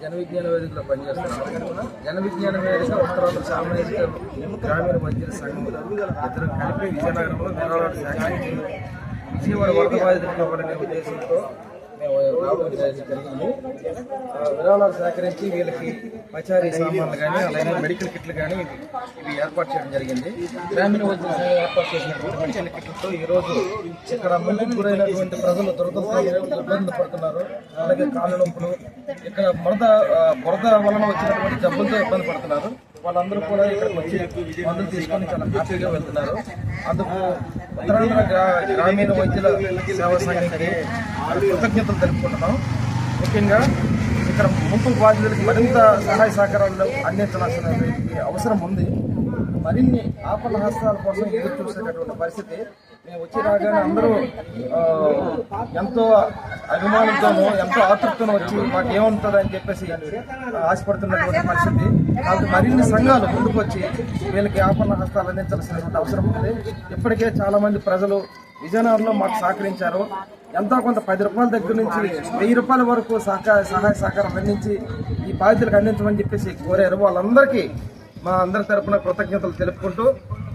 జన విజ్ఞాన వేదికలో పనిచేస్తున్నాను. జన విజ్ఞాన వేదిక ఉత్తరాంధ్ర సామాజిక గ్రామీణ వైద్యుల సంఘం ఇద్దరు కలిపి విజయనగరంలో విరాళాలు సేకరించి విజయవాడ వరద బాధితులకు ఇవ్వాలనే ఉద్దేశంతో మేము రావడం జరిగింది. విరాళాలు సేకరించి వీళ్ళకి పచారీ సామాన్లు కానీ అలాగే మెడికల్ కిట్లు కానీ ఇవి ఏర్పాటు చేయడం జరిగింది. గ్రామీణ వైద్యుల సంఘం ఏర్పాటు చేసినటువంటి మెడికల్ కిట్లతో ఈరోజు ఇక్కడ ముందుకు గురైనటువంటి ప్రజలు దురదతో ఇబ్బంది పడుతున్నారు. అలాగే కాళ్ళ నొప్పులు, ఇక్కడ బురద వలన వచ్చినటువంటి జబ్బులతో ఇబ్బంది పడుతున్నారు. వాళ్ళందరూ కూడా ఇక్కడికి వచ్చి మందులు తీసుకొని చాలా హ్యాపీగా వెళ్తున్నారు. అందుకు ఉత్తరాంధ్ర గ్రామీణ వైద్యుల సేవా సంఘానికి కృతజ్ఞతలు తెలుపుకుంటున్నాం. ముఖ్యంగా ఇక్కడ ముంపు బాధితులకు మరింత సహాయ సహకారాలు అందించాల్సిన అవసరం ఉంది. మరిన్ని ఆపన్న హస్తాల కోసం ఎదురు చూసేటటువంటి పరిస్థితి. మేము వచ్చి రాగానే అందరూ ఎంతో అభిమానంతోనూ ఎంతో ఆతృతను వచ్చి మాకు ఏముంటుంది అని చెప్పేసి ఆశపడుతున్నటువంటి పరిస్థితి. కాబట్టి మరిన్ని సంఘాలు ముందుకు వచ్చి వీళ్ళకి ఆపన్న హస్తాలు అందించాల్సినటువంటి అవసరం ఉంది. ఇప్పటికే చాలా మంది ప్రజలు విజయనగరంలో మాకు సహకరించారు. ఎంతో కొంత 10 రూపాయల దగ్గర నుంచి 1000 రూపాయల వరకు సహాయ సహకారం అందించి ఈ బాధితులకు అందించమని చెప్పేసి కోరారు. వాళ్ళందరికీ మా అందరి తరపున కృతజ్ఞతలు తెలుపుకుంటూ